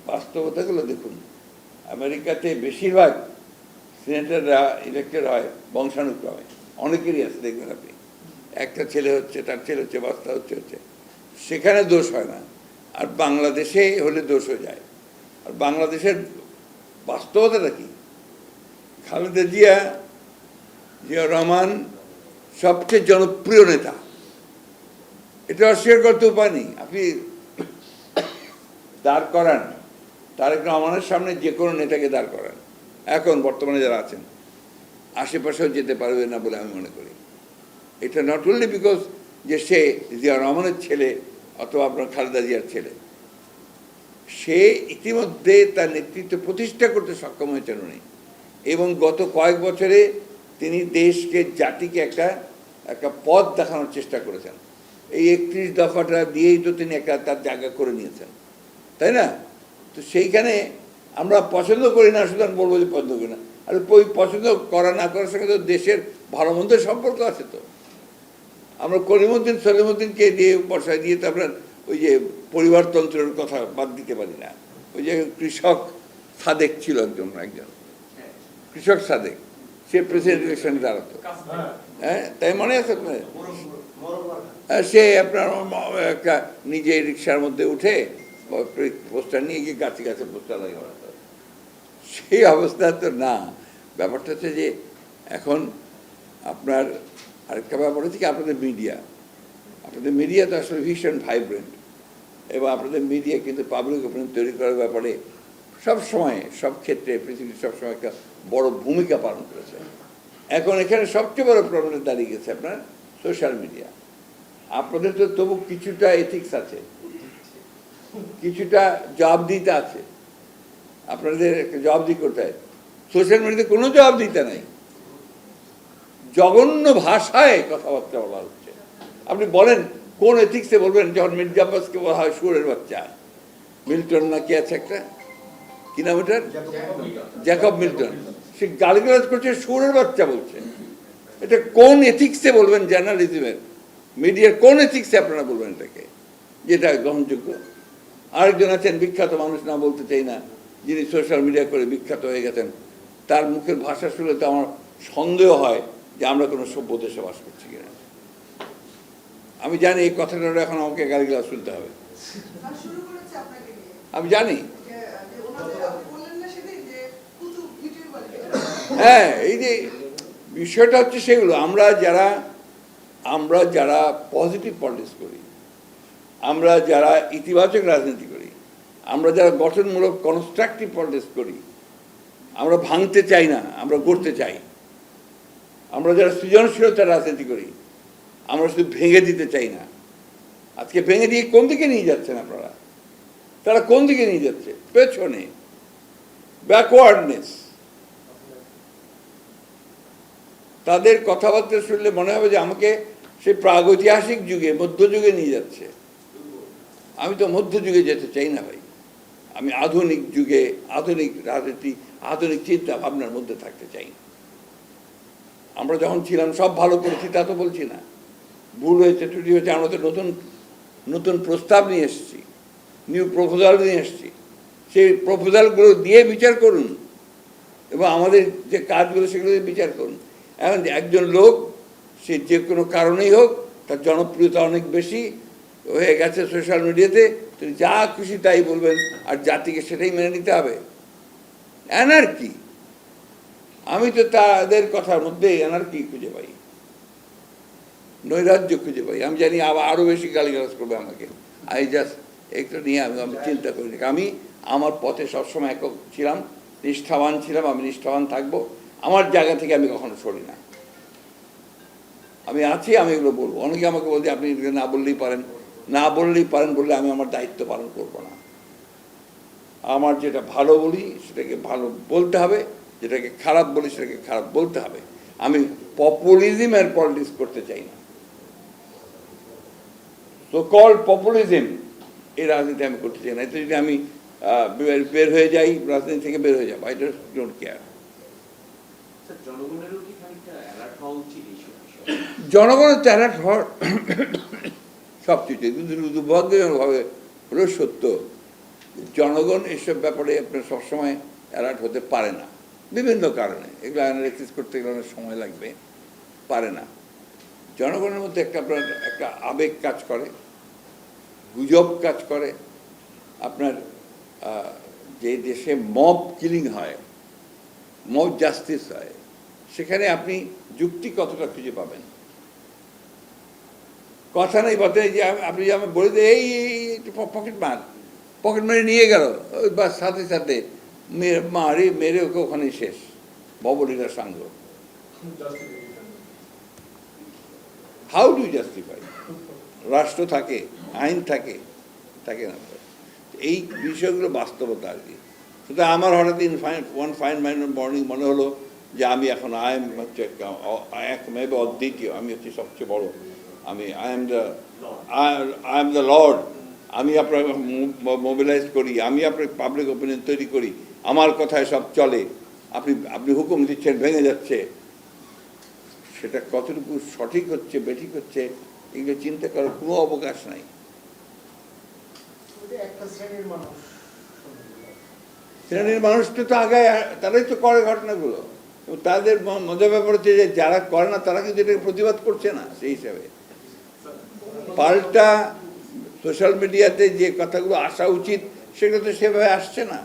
বাস্তবতাগুলো দেখুন। আমেরিকাতে বেশিরভাগ সিনেটররা ইলেক্টেড হয় বংশানুক্রমে, অনেকেরই আছে, দেখবেন আপনি একটা ছেলে হচ্ছে, তার ছেলে হচ্ছে, বাচ্চা হচ্ছে, সেখানে দোষ হয় না। আর বাংলাদেশে হলে দোষ হয়ে যায়। আর বাংলাদেশের বাস্তবতাটা কি? খালেদা জিয়া রহমান সবচেয়ে জনপ্রিয় নেতা, এটা অস্বীকার করতে উপায় নেই। আপনি দাঁড় করান তারেক রহমানের সামনে যে কোনো নেতাকে দাঁড় করান, এখন বর্তমানে যারা আছেন, আশেপাশেও যেতে পারবে না বলে আমি মনে করি। এটা নট অনলি বিকজ যে সে জিয়া রহমানের ছেলে অথবা আপনার খালেদা জিয়ার ছেলে, সে ইতিমধ্যে তার নেতৃত্ব প্রতিষ্ঠা করতে সক্ষম হয়েছেন উনি, এবং গত কয়েক বছরে তিনি দেশকে, জাতিকে একটা পথ দেখানোর চেষ্টা করেছেন। এই 31 দফাটা দিয়েই তো তিনি একটা তার জায়গা করে নিয়েছেন, তাই না? তো সেইখানে আমরা পছন্দ করি না, সুতরাং বলবো যে পছন্দ করি না। আর ওই পছন্দ করা না করার সঙ্গে তো দেশের ভালো মন্দের সম্পর্ক আছে। তো আমরা করিমউদ্দিন সলিমউদ্দিনকে দিয়ে বসায় দিয়ে তো আপনার ওই যে পরিবারতন্ত্রের কথা বাদ দিতে পারি না। ওই যে কৃষক সাদেক ছিল একজন কৃষক সাদেক, সে প্রেসিডেন্ট ইলেকশনে দাঁড়াতো, হ্যাঁ, তাই মনে আছে আপনার? সে আপনার একটা নিজে রিক্সার মধ্যে উঠে পোস্টার নিয়ে গিয়ে গাছে গাছে পোস্টার লাগিয়ে, সেই অবস্থা তো না। ব্যাপারটা হচ্ছে যে এখন আপনার আরেকটা ব্যাপার হচ্ছে কি, আপনাদের মিডিয়া তো আসলে ভীষণ ভাইব্রেন্ট, এবং আপনাদের মিডিয়া কিন্তু পাবলিক ওপিনিয়ন তৈরি করার ব্যাপারে সব সময়, সব ক্ষেত্রে, পৃথিবীর সবসময় একটা বড় ভূমিকা পালন করেছে। এখন এখানে সবচেয়ে বড় প্রবলেম দাঁড়িয়ে গেছে আপনার সোশ্যাল মিডিয়া। আপনাদের তো তবু কিছুটা এথিক্স আছে, কিছুটা জবাবদিহিতা আছে, আপনাদের একটা জবাবদিহি করতে হয়। সোশ্যাল মিডিয়াতে কোনো জবাবদিহিতা নাই, জঘন্য ভাষায় কথাবার্তা বলা হচ্ছে। আপনি বলেন কোন এথিক্সে বলবেন? যখন মির্জা আব্বাসকে বলা হয় শুয়োরের বাচ্চা, মিল্টন না কি আছে একটা, কি নাম ওটার, জ্যাকব মিল্টন, সে গালিগালাজ করছে, শুয়োরের বাচ্চা বলছে। এটা কোন এথিক্সে বলবেন? জার্নালিজমের, মিডিয়ার কোন এথিক্সে আপনারা বলবেন এটাকে যেটা গ্রহণযোগ্য? আরেকজন আছেন বিখ্যাত মানুষ, না বলতে চাই না, যিনি সোশ্যাল মিডিয়া করে বিখ্যাত হয়ে গেছেন, তার মুখের ভাষা শুনলে তো আমার সন্দেহ হয় যে আমরা কোনো সভ্য দেশে বাস করছি কিনা। আমি জানি এই কথাটা এখন আমাকে গালিগালাজ শুনতে হবে, আমি জানি। হ্যাঁ, এই যে বিষয়টা হচ্ছে সেগুলো, আমরা যারা পজিটিভ পলিটিক্স করি, আমরা যারা ইতিবাচক রাজনীতি করি, আমরা যারা গঠনমূলক কনস্ট্রাকটিভ পলিটিক্স করি, আমরা ভাঙতে চাই না, আমরা গড়তে চাই। আমরা যারা সৃজনশীলতার রাজনীতি করি, আমরা শুধু ভেঙে দিতে চাই না। আজকে ভেঙে দিয়ে কোন দিকে নিয়ে যাচ্ছেন আপনারা? তারা কোন দিকে নিয়ে যাচ্ছে? পেছনে, ব্যাকওয়ার্ডনেস। তাদের কথাবার্তা শুনলে মনে হবে যে আমাকে সে প্রাগৈতিহাসিক যুগে, মধ্যযুগে নিয়ে যাচ্ছে। আমি তো মধ্যযুগে যেতে চাই না ভাই, আমি আধুনিক যুগে, আধুনিক রাজনীতি, আধুনিক চিন্তা ভাবনার মধ্যে থাকতে চাই। আমরা যখন ছিলাম সব ভালো করেছি তা তো বলছি না, ভুল হয়েছে, ত্রুটি হয়েছে, আমরা তো নতুন নতুন প্রস্তাব নিয়ে এসেছি, নিউ প্রপোজাল নিয়ে এসেছি। সেই প্রপোজালগুলো দিয়ে বিচার করুন, এবং আমাদের যে কাজগুলো সেগুলো দিয়ে বিচার করুন। এখন একজন লোক, সে যে কোনো কারণেই হোক, তার জনপ্রিয়তা অনেক বেশি হয়ে গেছে সোশ্যাল মিডিয়াতে, তিনি যা খুশি তাই বলবেন, আর জাতিকে সেটাই মেনে নিতে হবে। অ্যানার্কি, আমি তো তাদের কথার মধ্যে অ্যানার্কি খুঁজে পাই, নৈরাজ্য খুঁজে পাই। আমি জানি আরও বেশি গালিগালাজ করবে আমাকে। আই জাস্ট একটা নিয়ে আমি চিন্তা করি। আমি আমার পথে সবসময় একক ছিলাম, নিষ্ঠাবান ছিলাম, আমি নিষ্ঠাবান থাকবো। আমার জায়গা থেকে আমি কখনো সরি না, আমি আছি, আমি এগুলো বলবো। অনেকে আমাকে বলছে আপনি না বললেই পারেন, না বললেই পারেন বললে আমি আমার দায়িত্ব পালন করব না। আমার যেটা ভালো বলি সেটাকে ভালো বলতে হবে, যেটাকে খারাপ বলি সেটাকে খারাপ বলতে হবে। আমি পপুলিজম আর পলিটিক্স করতে চাই না, সো কল পপুলিজম, এই রাজনীতি আমি করতে চাই না। এতে যদি আমি বের হয়ে যাই, রাজনীতি থেকে বের হয়ে যাবো, আই ডোন্ট কেয়ার। জনগণের তো অ্যালার্ট হওয়ার সবচেয়ে দুর্ভাগ্যজনকভাবে হলেও সত্য, জনগণ এসব ব্যাপারে আপনার সবসময় অ্যালার্ট হতে পারে না বিভিন্ন কারণে, এগুলো অ্যানালাইসিস করতে গেলে অনেক সময় লাগবে, পারে না। জনগণের মধ্যে আপনার একটা আবেগ কাজ করে, গুজব কাজ করে। আপনার যে দেশে মব কিলিং হয়, মব জাস্টিস হয়, সেখানে আপনি যুক্তি কতটা খুঁজে পাবেন? কথা নেই বলতে যে আপনি যে আমি বলে দিই এই পকেট মারি নিয়ে গেল, ওই বা সাথে সাথে মেরে ওকে ওখানে শেষ, ববলিকা সাঙ্গ। How do justify? রাষ্ট্র থাকে, আইন থাকে, থাকে না। এই বিষয়গুলো বাস্তবতা আর কি। সুতরাং আমার হঠাৎ ওয়ান ফাইন মর্নিং মনে হলো যে আমি এখন হচ্ছে একমেবে অদ্বিতীয়, আমি হচ্ছে সবচেয়ে বড়, আই এম দ্য লর্ড, আমি আপনার মোবিলাইজ করি, আমি আপনার পাবলিক ওপিনিয়ন তৈরি করি, আমার কথায় সব চলে, আপনি হুকুম দিচ্ছেন ভেঙে যাচ্ছে। সেটা কতটুকু সঠিক হচ্ছে বেঠিক হচ্ছে এগুলো চিন্তা করার কোনো অবকাশ নাই। শ্রেণীর মানুষটা তো আগে তারাই তো করে ঘটনাগুলো, তাদের মজার ব্যাপার হচ্ছে যে যারা করে না তারা কিন্তু এটাকে প্রতিবাদ করছে না। সেই হিসাবে পাল্টা সোশ্যাল মিডিয়াতে যে কথাগুলো আসা উচিত সেগুলো তো সেভাবে আসছে না।